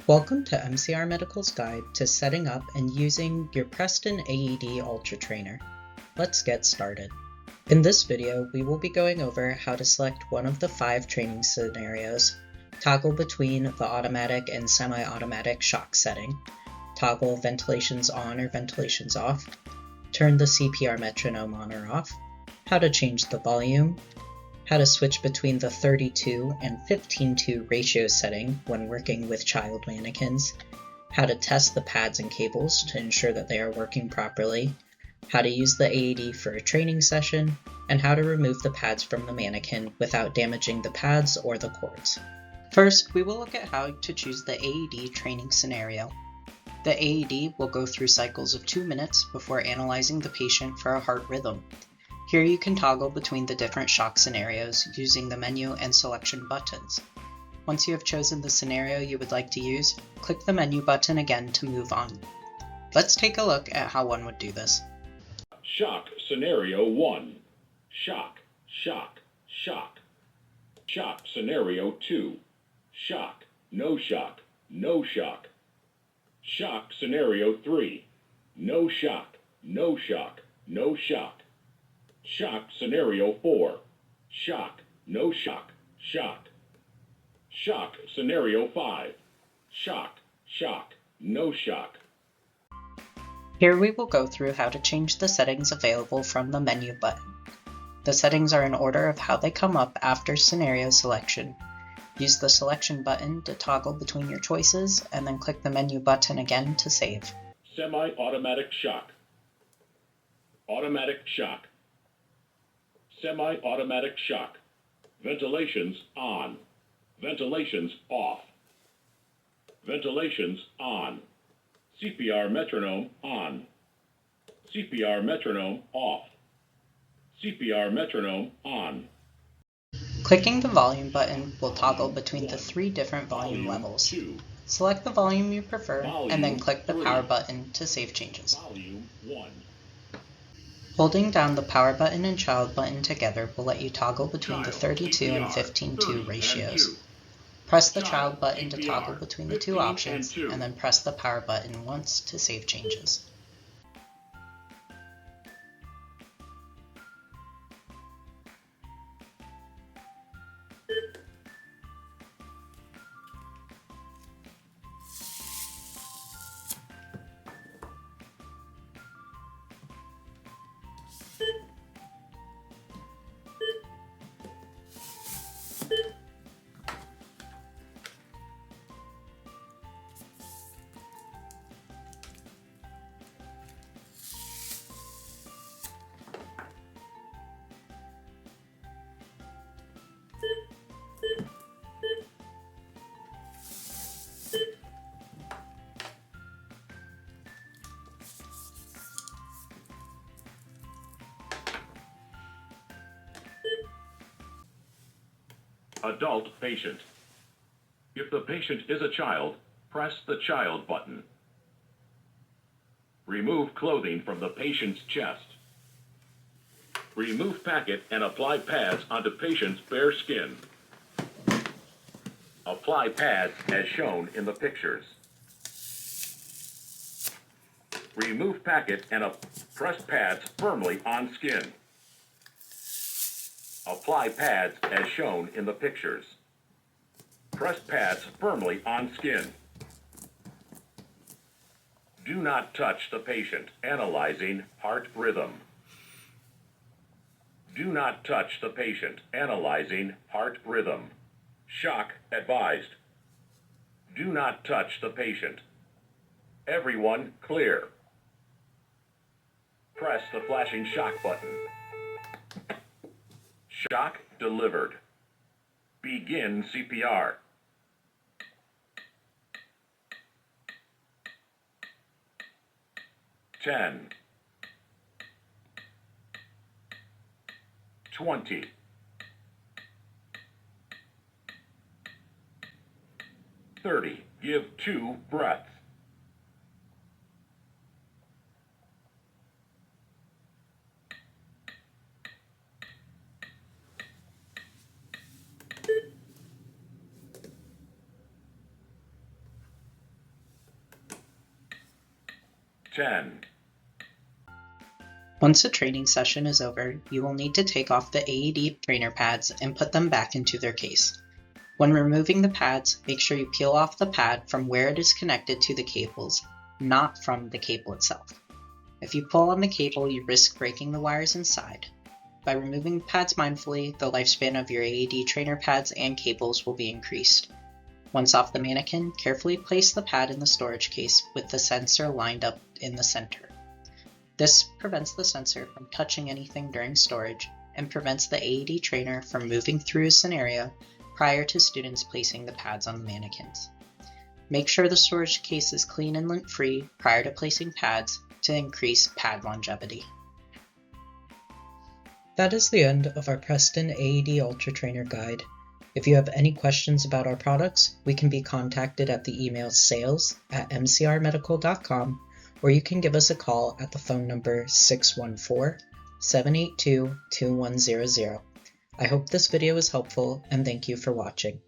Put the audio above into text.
Welcome to MCR Medical's guide to setting up and using your PRESTAN AED UltraTrainer. Let's get started. In this video, we will be going over how to select one of the 5 training scenarios, toggle between the automatic and semi-automatic shock setting, toggle ventilations on or ventilations off, turn the CPR metronome on or off, how to change the volume, how to switch between the 32 and 15:2 ratio setting when working with child mannequins, how to test the pads and cables to ensure that they are working properly, how to use the AED for a training session, and how to remove the pads from the mannequin without damaging the pads or the cords. First, we will look at how to choose the AED training scenario. The AED will go through cycles of 2 minutes before analyzing the patient for a heart rhythm. Here you can toggle between the different shock scenarios using the menu and selection buttons. Once you have chosen the scenario you would like to use, click the menu button again to move on. Let's take a look at how one would do this. Shock Scenario 1. Shock, shock, shock. Shock Scenario 2. Shock, no shock, no shock. Shock Scenario 3. No shock, no shock, no shock. Shock Scenario 4. Shock, no shock, shock. Shock Scenario 5. Shock, shock, no shock. Here we will go through how to change the settings available from the menu button. The settings are in order of how they come up after scenario selection. Use the selection button to toggle between your choices, and then click the menu button again to save. Semi-automatic shock. Automatic shock. Semi-automatic shock. Ventilations on. Ventilations off. Ventilations on. CPR metronome on. CPR metronome off. CPR metronome on. Clicking the volume button will toggle between the 3 different volume levels. 2. Select the volume you prefer, and then click the 3. power button to save changes. Volume 1. Holding down the power button and child button together will let you toggle between the 32 and 15:2 ratios. Press the child button to toggle between the 2 options, and then press the power button once to save changes. Adult patient. If the patient is a child, press the child button. Remove clothing from the patient's chest. Remove packet and apply pads onto patient's bare skin. Apply pads as shown in the pictures. Remove packet and press pads firmly on skin. Apply pads as shown in the pictures. Press pads firmly on skin. Do not touch the patient. Analyzing heart rhythm. Do not touch the patient. Analyzing heart rhythm. Shock advised. Do not touch the patient. Everyone clear. Press the flashing shock button. Shock delivered. Begin CPR. Ten. 20. 30. Give 2 breaths. 10. Once the training session is over, you will need to take off the AED trainer pads and put them back into their case. When removing the pads, make sure you peel off the pad from where it is connected to the cables, not from the cable itself. If you pull on the cable, you risk breaking the wires inside. By removing the pads mindfully, the lifespan of your AED trainer pads and cables will be increased. Once off the Manikin, carefully place the pad in the storage case with the sensor lined up in the center. This prevents the sensor from touching anything during storage and prevents the AED trainer from moving through a scenario prior to students placing the pads on the mannequins. Make sure the storage case is clean and lint-free prior to placing pads to increase pad longevity. That is the end of our PRESTAN AED UltraTrainer guide. If you have any questions about our products, we can be contacted at the email sales@mcrmedical.com, or you can give us a call at the phone number 614-782-2100. I hope this video was helpful, and thank you for watching.